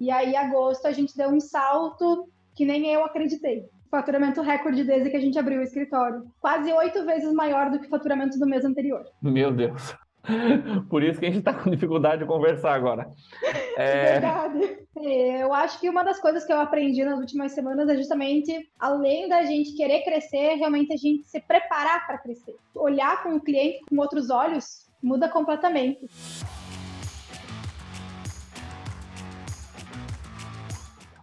E aí, em agosto, a gente deu um salto que nem eu acreditei. Faturamento recorde desde que a gente abriu o escritório. Quase 8 vezes maior do que o faturamento do mês anterior. Meu Deus. Por isso que a gente está com dificuldade de conversar agora. Verdade. Eu acho que uma das coisas que eu aprendi nas últimas semanas é justamente, além da gente querer crescer, realmente a gente se preparar para crescer. Olhar com o cliente com outros olhos muda completamente.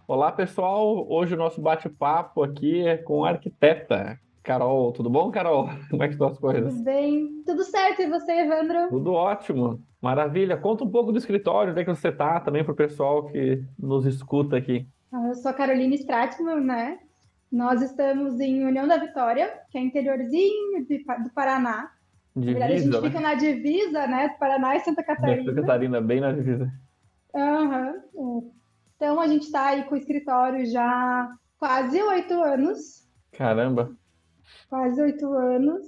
Olá, pessoal. Hoje o nosso bate-papo aqui é com a arquiteta Carol. Tudo bom, Carol? Como é que estão as Tudo coisas? bem? Tudo certo? E você, Evandro? Tudo ótimo. Maravilha. Conta um pouco do escritório, onde é que você está, também para o pessoal que nos escuta aqui. Eu sou a Caroline Stratman, né? Nós estamos em União da Vitória, que é interiorzinho do Paraná. Na verdade, a gente Divisa, fica né? na divisa, né? Do Paraná e Santa Da Santa Catarina. Catarina, bem na divisa. Uhum. Então, a gente está aí com o escritório já há quase 8 anos. Caramba, Quase 8 anos.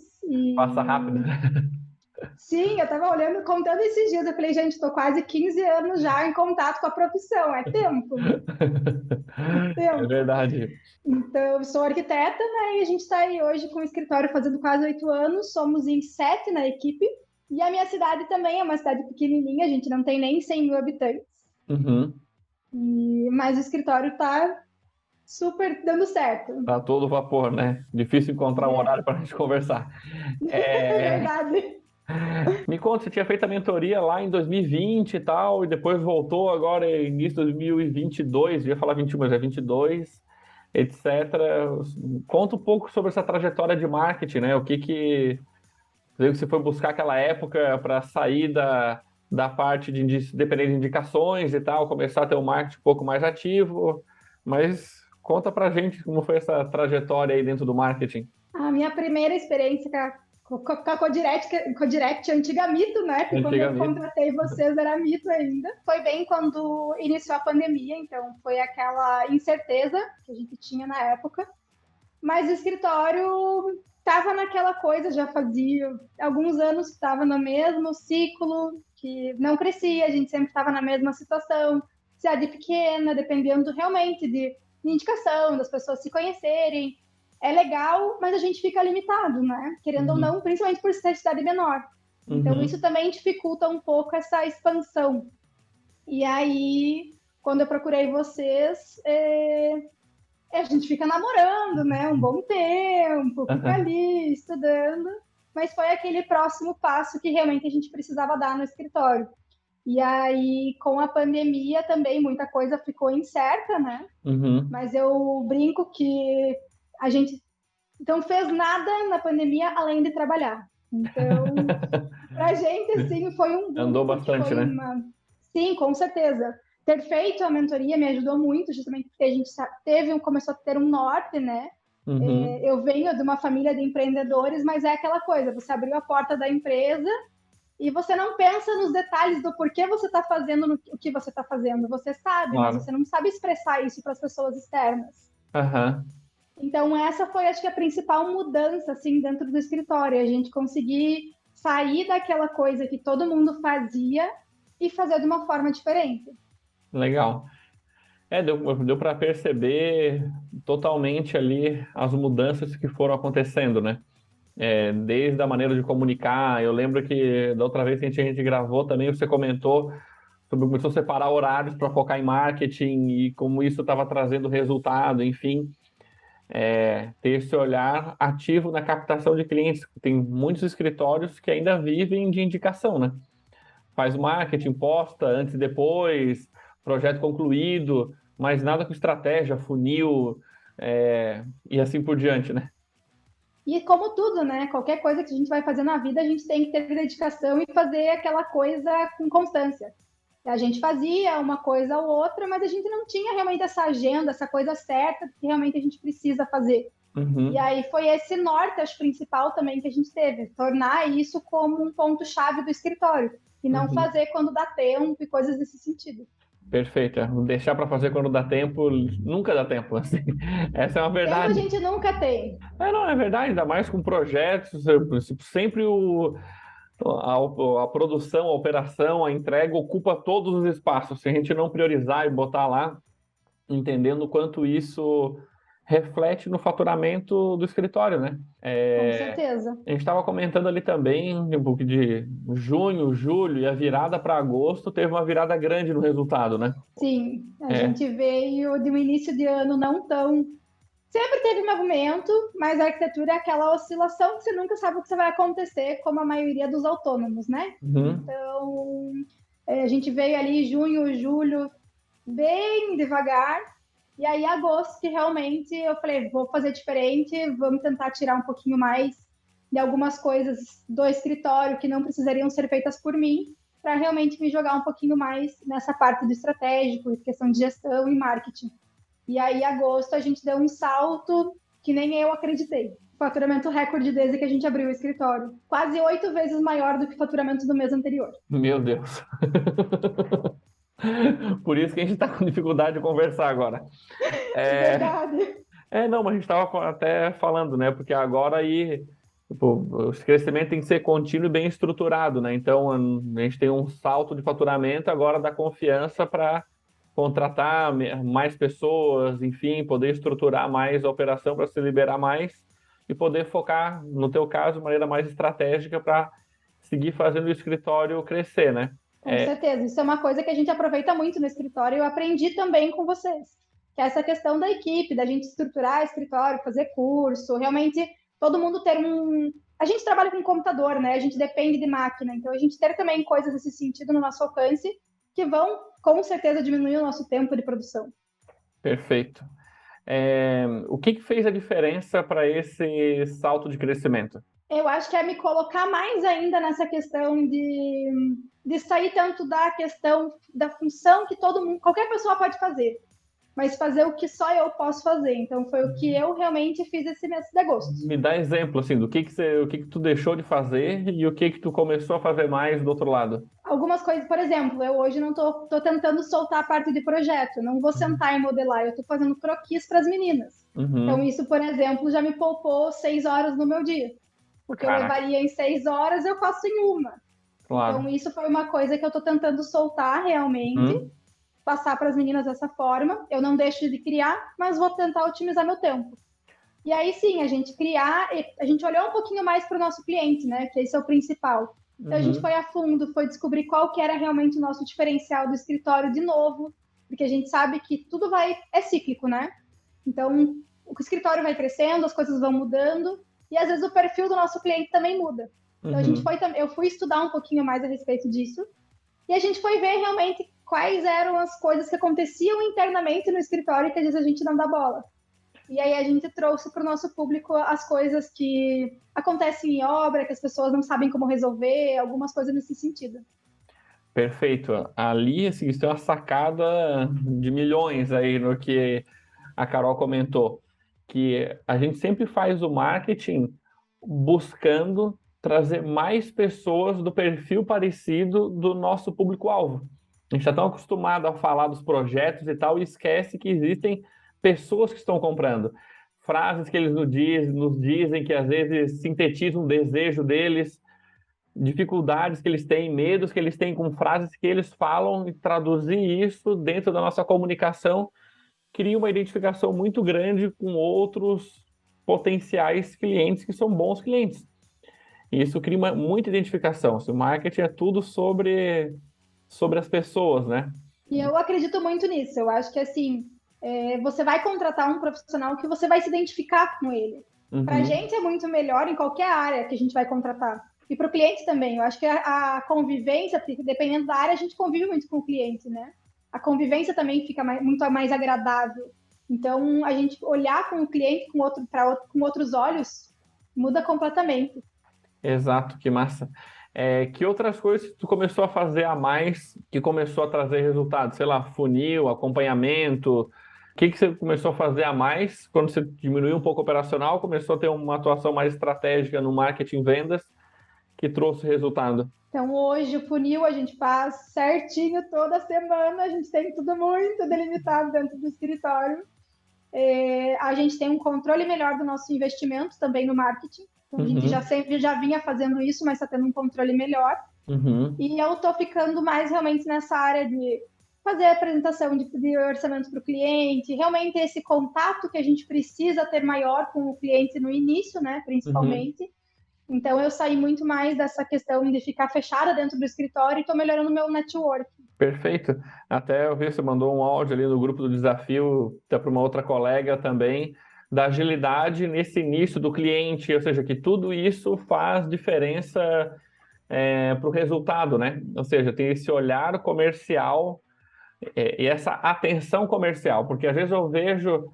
passa rápido. E sim, eu estava olhando, contando esses dias. Eu falei, gente, estou quase 15 anos já em contato com a profissão. É tempo, é É tempo. verdade. Então, eu sou arquiteta, né? E a gente está aí hoje com o escritório fazendo quase 8 anos. Somos em 7 na equipe. E a minha cidade também é uma cidade pequenininha, a gente não tem nem 100 mil habitantes. Uhum. Mas o escritório está super dando certo. Tá todo vapor, né? Difícil encontrar um horário É, para a gente conversar. é É, verdade. Me conta, você tinha feito a mentoria lá em 2020 e tal, e depois voltou agora em início de 2022, ia falar 21, mas é 22, etc. Conta um pouco sobre essa trajetória de marketing, né? O que você foi buscar aquela época para sair da parte de depender de indicações e tal, começar a ter um marketing um pouco mais ativo, mas conta pra gente como foi essa trajetória aí dentro do marketing. A minha primeira experiência com a Codirect antiga Mito, né? Que quando eu Antigamente. contratei vocês era Mito ainda. Foi bem quando iniciou a pandemia, então foi aquela incerteza que a gente tinha na época. Mas o escritório estava naquela coisa, já fazia alguns anos que estava no mesmo ciclo, que não crescia, a gente sempre estava na mesma situação, cidade pequena, dependendo realmente de indicação, das pessoas se conhecerem. É legal, mas a gente fica limitado, né? Querendo ou Uhum. não, principalmente por ser cidade menor. Então, isso Uhum. também dificulta um pouco essa expansão. E aí, quando eu procurei vocês, a gente fica namorando, né? Um bom tempo, fica Aham. ali estudando, mas foi aquele próximo passo que realmente a gente precisava dar no escritório. E aí, com a pandemia também, muita coisa ficou incerta, né? Uhum. Mas eu brinco que a gente não fez nada na pandemia além de trabalhar. Então, pra gente, assim, foi um Andou boom, porque bastante, foi né? uma. Sim, com certeza. Ter feito a mentoria me ajudou muito, justamente porque a gente começou a ter um norte, né? Uhum. Eu venho de uma família de empreendedores, mas é aquela coisa: você abriu a porta da empresa e você não pensa nos detalhes do porquê você está fazendo o que você está fazendo. Você sabe, mas Claro. você não sabe expressar isso para as pessoas externas. Aham. Então, essa foi, acho que, a principal mudança, assim, dentro do escritório. A gente conseguir sair daquela coisa que todo mundo fazia e fazer de uma forma diferente. Legal. Deu para perceber totalmente ali as mudanças que foram acontecendo, né? Desde a maneira de comunicar. Eu lembro que da outra vez que a gente gravou também, você comentou sobre começou a separar horários para focar em marketing e como isso estava trazendo resultado, enfim. Ter esse olhar ativo na captação de clientes. Tem muitos escritórios que ainda vivem de indicação, né? Faz o marketing, posta antes e depois, projeto concluído, mas nada com estratégia, funil, e assim por diante, né? E como tudo, né? Qualquer coisa que a gente vai fazer na vida, a gente tem que ter dedicação e fazer aquela coisa com constância. A gente fazia uma coisa ou outra, mas a gente não tinha realmente essa agenda, essa coisa certa que realmente a gente precisa fazer. E Uhum, aí foi esse norte, acho, principal também que a gente teve, tornar isso como um ponto-chave do escritório, e não uhum. fazer quando dá tempo e coisas desse sentido. Perfeito. Deixar para fazer quando dá tempo, nunca dá tempo. Assim. Essa é uma Tempo a verdade. gente nunca tem. Não, é verdade, ainda mais com projetos, sempre A produção, a operação, a entrega ocupa todos os espaços. Se a gente não priorizar e botar lá, entendendo o quanto isso reflete no faturamento do escritório, né? Com certeza. A gente estava comentando ali também, um pouco de junho, julho e a virada para agosto teve uma virada grande no resultado, né? Sim, a É. gente veio de um início de ano não tão. Sempre teve movimento, mas a arquitetura é aquela oscilação que você nunca sabe o que vai acontecer, como a maioria dos autônomos, né? Uhum. Então, a gente veio ali junho, julho, bem devagar, e aí agosto que realmente eu falei, vou fazer diferente, vamos tentar tirar um pouquinho mais de algumas coisas do escritório que não precisariam ser feitas por mim, para realmente me jogar um pouquinho mais nessa parte do estratégico, questão de gestão e marketing. E aí, agosto, a gente deu um salto que nem eu acreditei. Faturamento recorde desde que a gente abriu o escritório. Quase 8 vezes maior do que o faturamento do mês anterior. Meu Deus. Por isso que a gente está com dificuldade de conversar agora. Verdade. Não, mas a gente estava até falando, né? Porque agora aí, tipo, o crescimento tem que ser contínuo e bem estruturado, né? Então, a gente tem um salto de faturamento, agora dá confiança para contratar mais pessoas, enfim, poder estruturar mais a operação para se liberar mais e poder focar, no teu caso, de maneira mais estratégica para seguir fazendo o escritório crescer, né? Com certeza. Isso é uma coisa que a gente aproveita muito no escritório e eu aprendi também com vocês. Que é essa questão da equipe, da gente estruturar escritório, fazer curso, realmente todo mundo ter um. A gente trabalha com computador, né? A gente depende de máquina, então a gente ter também coisas nesse sentido no nosso alcance que vão, com certeza, diminuir o nosso tempo de produção. Perfeito. O que fez a diferença para esse salto de crescimento? Eu acho que é me colocar mais ainda nessa questão de sair tanto da questão da função que todo mundo, qualquer pessoa pode fazer, mas fazer o que só eu posso fazer. Então foi o que eu realmente fiz esse mês de agosto. Me dá exemplo assim do o que tu deixou de fazer e o que tu começou a fazer mais do outro lado. Algumas coisas, por exemplo, eu hoje não tô tentando soltar a parte de projeto, não vou sentar e modelar, eu tô fazendo croquis para as meninas. Então Uhum. isso, por exemplo, já me poupou 6 horas no meu dia. Porque eu Caraca, levaria em 6 horas, eu faço em uma. Então, claro. isso foi uma coisa que eu estou tentando soltar realmente, Uhum. passar para as meninas dessa forma. Eu não deixo de criar, mas vou tentar otimizar meu tempo. E aí sim, a gente criar, a gente olhou um pouquinho mais para o nosso cliente, né? Que esse é o principal. Então a gente foi Uhum. a fundo, foi descobrir qual que era realmente o nosso diferencial do escritório de novo, porque a gente sabe que tudo é cíclico, né? Então o escritório vai crescendo, as coisas vão mudando, e às vezes o perfil do nosso cliente também muda. Então Uhum. eu fui estudar um pouquinho mais a respeito disso, e a gente foi ver realmente quais eram as coisas que aconteciam internamente no escritório que às vezes a gente não dá bola. E aí a gente trouxe para o nosso público as coisas que acontecem em obra, que as pessoas não sabem como resolver, algumas coisas nesse sentido. Perfeito. Ali, assim, isso é uma sacada de milhões aí no que a Carol comentou, que a gente sempre faz o marketing buscando trazer mais pessoas do perfil parecido do nosso público-alvo. A gente está tão acostumado a falar dos projetos e tal, e esquece que existem pessoas que estão comprando. Frases que eles nos dizem que às vezes sintetizam o desejo deles, dificuldades que eles têm, medos que eles têm com frases que eles falam e traduzir isso dentro da nossa comunicação cria uma identificação muito grande com outros potenciais clientes que são bons clientes. E isso cria muita identificação. O marketing é tudo sobre as pessoas, né? E eu acredito muito nisso. Eu acho que assim, você vai contratar um profissional que você vai se identificar com ele. Para a Uhum. gente é muito melhor em qualquer área que a gente vai contratar. E para o cliente também. Eu acho que a convivência, porque dependendo da área, a gente convive muito com o cliente, né? A convivência também fica muito mais agradável. Então, a gente olhar com o cliente com outros olhos muda completamente. Exato, que massa. Que outras coisas tu começou a fazer a mais que começou a trazer resultados? Sei lá, funil, acompanhamento. O que você começou a fazer a mais quando você diminuiu um pouco o operacional, começou a ter uma atuação mais estratégica no marketing e vendas que trouxe resultado? Então, hoje, o funil a gente faz certinho toda semana, a gente tem tudo muito delimitado dentro do escritório. A gente tem um controle melhor do nosso investimento também no marketing. Então, a gente Uhum. já vinha fazendo isso, mas está tendo um controle melhor. Uhum. E eu estou ficando mais realmente nessa área de fazer a apresentação de orçamento para o cliente, realmente esse contato que a gente precisa ter maior com o cliente no início, né, Uhum. principalmente. Então, eu saí muito mais dessa questão de ficar fechada dentro do escritório e estou melhorando o meu network. Perfeito. Até eu vi, você mandou um áudio ali no grupo do desafio, até para uma outra colega também, da agilidade nesse início do cliente, ou seja, que tudo isso faz diferença para o resultado, né? Ou seja, tem esse olhar comercial e essa atenção comercial, porque às vezes eu vejo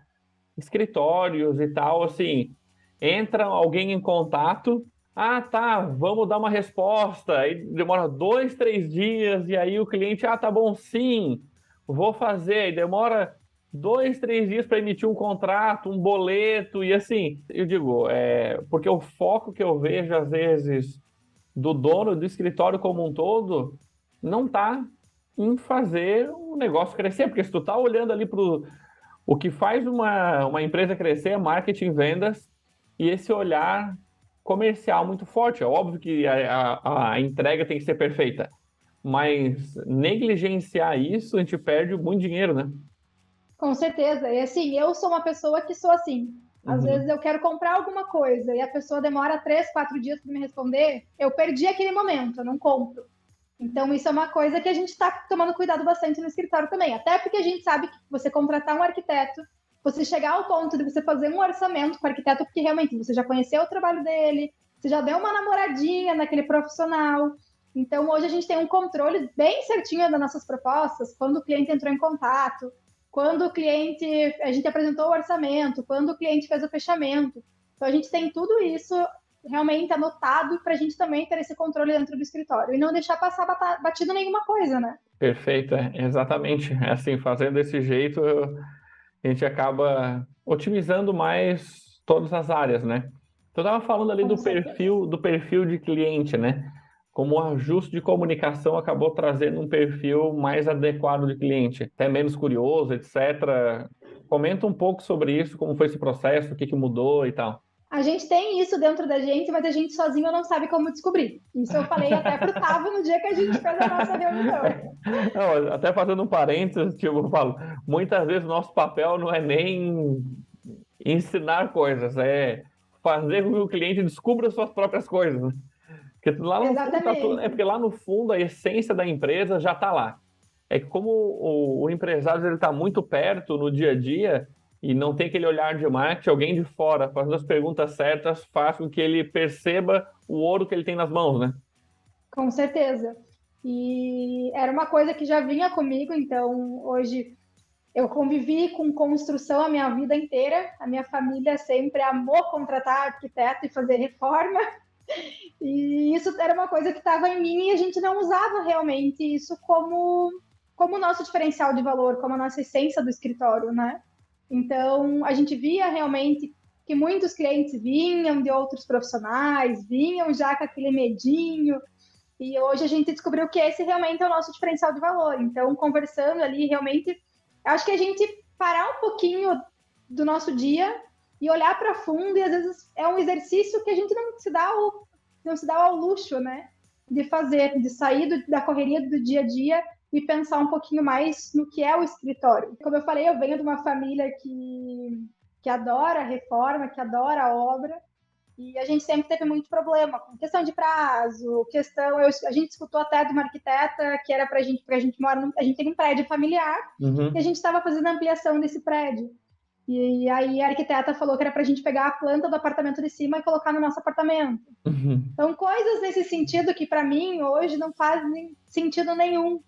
escritórios e tal, assim, entra alguém em contato, ah, tá, vamos dar uma resposta, aí demora 2, 3 dias, e aí o cliente, ah, tá bom, sim, vou fazer, e demora 2, 3 dias para emitir um contrato, um boleto, e assim, eu digo, porque o foco que eu vejo, às vezes, do dono do escritório como um todo, não está em fazer o negócio crescer, porque se tu tá olhando ali para o que faz uma empresa crescer é marketing, vendas e esse olhar comercial muito forte. É óbvio que a entrega tem que ser perfeita, mas negligenciar isso, a gente perde muito dinheiro, né? Com certeza. E assim, eu sou uma pessoa que sou assim. Às vezes Uhum. eu quero comprar alguma coisa e a pessoa demora 3, 4 dias para me responder, eu perdi aquele momento, eu não compro. Então, isso é uma coisa que a gente está tomando cuidado bastante no escritório também. Até porque a gente sabe que você contratar um arquiteto, você chegar ao ponto de você fazer um orçamento com o arquiteto, porque realmente você já conheceu o trabalho dele, você já deu uma namoradinha naquele profissional. Então, hoje a gente tem um controle bem certinho das nossas propostas, quando o cliente entrou em contato, quando o cliente, a gente apresentou o orçamento, quando o cliente fez o fechamento. Então, a gente tem tudo isso realmente anotado para a gente também ter esse controle dentro do escritório e não deixar passar batido nenhuma coisa, né? Perfeito, exatamente. É assim, fazendo desse jeito, a gente acaba otimizando mais todas as áreas, né? Então, eu estava falando ali Com certeza. do perfil de cliente, né? Como o ajuste de comunicação acabou trazendo um perfil mais adequado de cliente, até menos curioso, etc. Comenta um pouco sobre isso, como foi esse processo, o que que mudou e tal. A gente tem isso dentro da gente, mas a gente sozinho não sabe como descobrir. Isso eu falei até para o Tavo no dia que a gente fez a nossa reunião. Não, até fazendo um parênteses, tipo, eu falo, muitas vezes o nosso papel não é nem ensinar coisas, é fazer com que o cliente descubra suas próprias coisas, né? Porque lá no fundo tá tudo, Exatamente. porque lá no fundo a essência da empresa já está lá. É que como o empresário ele está muito perto no dia a dia e não tem aquele olhar de marketing, alguém de fora fazendo as perguntas certas faz com que ele perceba o ouro que ele tem nas mãos, né? Com certeza. E era uma coisa que já vinha comigo, então hoje eu convivi com construção a minha vida inteira. A minha família sempre amou contratar arquiteto e fazer reforma. E isso era uma coisa que estava em mim e a gente não usava realmente isso como nosso diferencial de valor, como a nossa essência do escritório, né? Então, a gente via realmente que muitos clientes vinham de outros profissionais, vinham já com aquele medinho, e hoje a gente descobriu que esse realmente é o nosso diferencial de valor. Então, conversando ali, realmente, acho que a gente parar um pouquinho do nosso dia e olhar para fundo, e às vezes é um exercício que a gente não se dá ao luxo, né? De fazer, de sair da correria do dia a dia e pensar um pouquinho mais no que é o escritório. Como eu falei, eu venho de uma família que adora a reforma, que adora a obra, e a gente sempre teve muito problema com questão de prazo, a gente escutou até de uma arquiteta que era para gente, porque a gente a gente tem um prédio familiar e a Uhum. gente estava fazendo a ampliação desse prédio. E aí a arquiteta falou que era para a gente pegar a planta do apartamento de cima e colocar no nosso apartamento. Uhum. Então, coisas nesse sentido que para mim hoje não fazem sentido nenhum.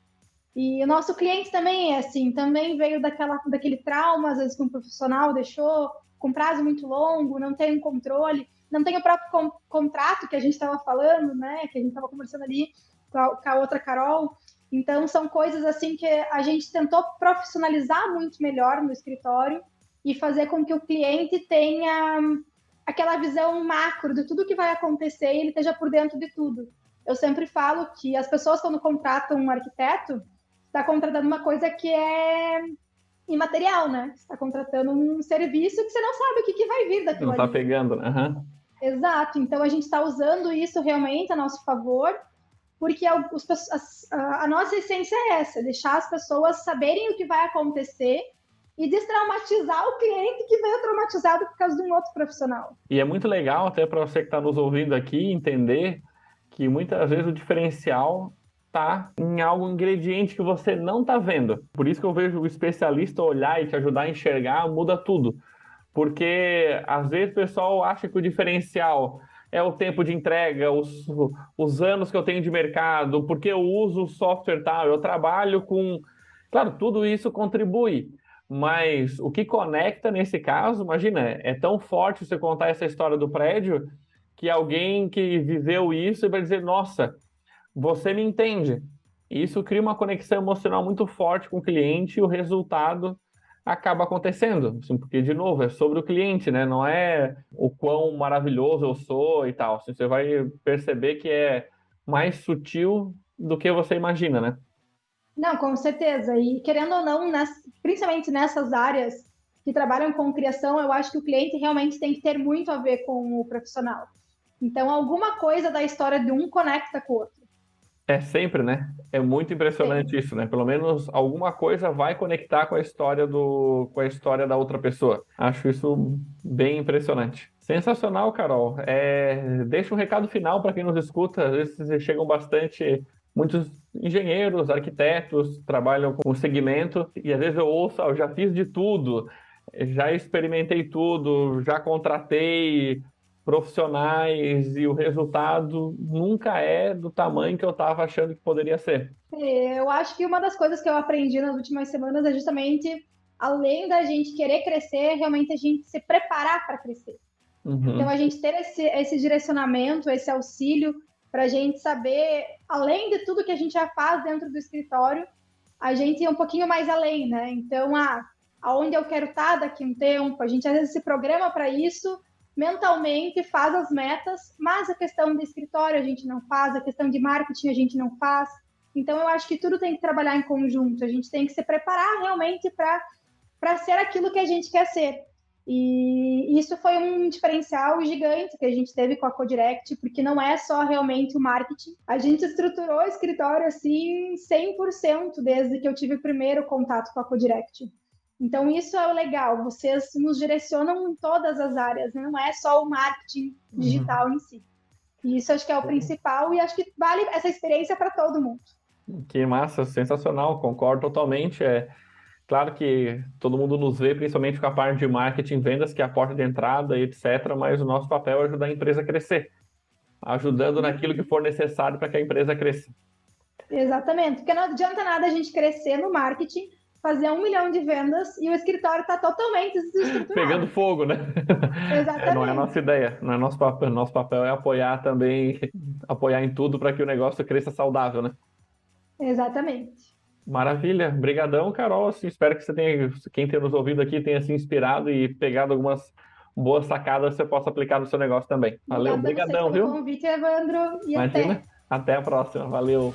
E o nosso cliente também é assim, também veio daquele trauma, às vezes que um profissional deixou, com prazo muito longo, não tem um controle, não tem o próprio contrato que a gente estava falando, né? Que a gente estava conversando ali com a outra Carol. Então, são coisas assim que a gente tentou profissionalizar muito melhor no escritório e fazer com que o cliente tenha aquela visão macro de tudo que vai acontecer e ele esteja por dentro de tudo. Eu sempre falo que as pessoas, quando contratam um arquiteto, está contratando uma coisa que é imaterial, né? Você está contratando um serviço que você não sabe o que vai vir daquilo Não tá ali. pegando, né? Aham. Exato. Então, a gente está usando isso realmente a nosso favor, porque a nossa essência é essa, deixar as pessoas saberem o que vai acontecer e destraumatizar o cliente que veio traumatizado por causa de um outro profissional. E é muito legal, até para você que está nos ouvindo aqui, entender que muitas vezes o diferencial está em algum ingrediente que você não está vendo. Por isso que eu vejo o especialista olhar e te ajudar a enxergar, muda tudo. Porque às vezes o pessoal acha que o diferencial é o tempo de entrega, os anos que eu tenho de mercado, porque eu uso o software tal, eu trabalho com... Claro, tudo isso contribui, mas o que conecta nesse caso, imagina, é tão forte você contar essa história do prédio que alguém que viveu isso vai dizer, nossa, você me entende. E isso cria uma conexão emocional muito forte com o cliente e o resultado acaba acontecendo, assim, porque, de novo, é sobre o cliente, né? Não é o quão maravilhoso eu sou e tal. Assim, você vai perceber que é mais sutil do que você imagina, né? Não, com certeza. E querendo ou não, principalmente nessas áreas que trabalham com criação, eu acho que o cliente realmente tem que ter muito a ver com o profissional. Então, alguma coisa da história de um conecta com o outro. É sempre, né? É muito impressionante Sempre. isso, né? Pelo menos alguma coisa vai conectar com a história com a história da outra pessoa. Acho isso bem impressionante. Sensacional, Carol. Deixa um recado final para quem nos escuta. Às vezes chegam muitos engenheiros, arquitetos, trabalham com o segmento, e às vezes eu ouço, eu já fiz de tudo, já experimentei tudo, já contratei profissionais e o resultado nunca é do tamanho que eu estava achando que poderia ser. Eu acho que uma das coisas que eu aprendi nas últimas semanas é justamente, além da gente querer crescer, realmente a gente se preparar para crescer. Então, Uhum. a gente ter esse direcionamento, esse auxílio, para a gente saber, além de tudo que a gente já faz dentro do escritório, a gente ir um pouquinho mais além, né? Então, aonde eu quero estar daqui a um tempo, a gente às vezes se programa para isso, mentalmente faz as metas, mas a questão de escritório a gente não faz, a questão de marketing a gente não faz. Então, eu acho que tudo tem que trabalhar em conjunto, a gente tem que se preparar realmente para ser aquilo que a gente quer ser. E isso foi um diferencial gigante que a gente teve com a Codirect, porque não é só realmente o marketing. A gente estruturou o escritório assim 100% desde que eu tive o primeiro contato com a Codirect. Então isso é o legal, vocês nos direcionam em todas as áreas, né? Não é só o marketing digital em si. E isso acho que é o principal e acho que vale essa experiência para todo mundo. Que massa, sensacional, concordo totalmente. É claro que todo mundo nos vê, principalmente com a parte de marketing, vendas, que é a porta de entrada e etc., mas o nosso papel é ajudar a empresa a crescer, ajudando naquilo que for necessário para que a empresa cresça. Exatamente, porque não adianta nada a gente crescer no marketing, fazer 1 milhão de vendas e o escritório está totalmente Pegando desestruturado. fogo, né? Não é a Exatamente, nossa ideia, não é nosso papel. Nosso papel é apoiar também, apoiar em tudo para que o negócio cresça saudável, né? exatamente. Maravilha, brigadão, Carol. Assim, espero que quem tenha nos ouvido aqui tenha se inspirado e pegado algumas boas sacadas que você possa aplicar no seu negócio também. Valeu, Obrigada a vocês brigadão, pelo viu? convite, Evandro, e Imagina. até. Até a próxima. Valeu.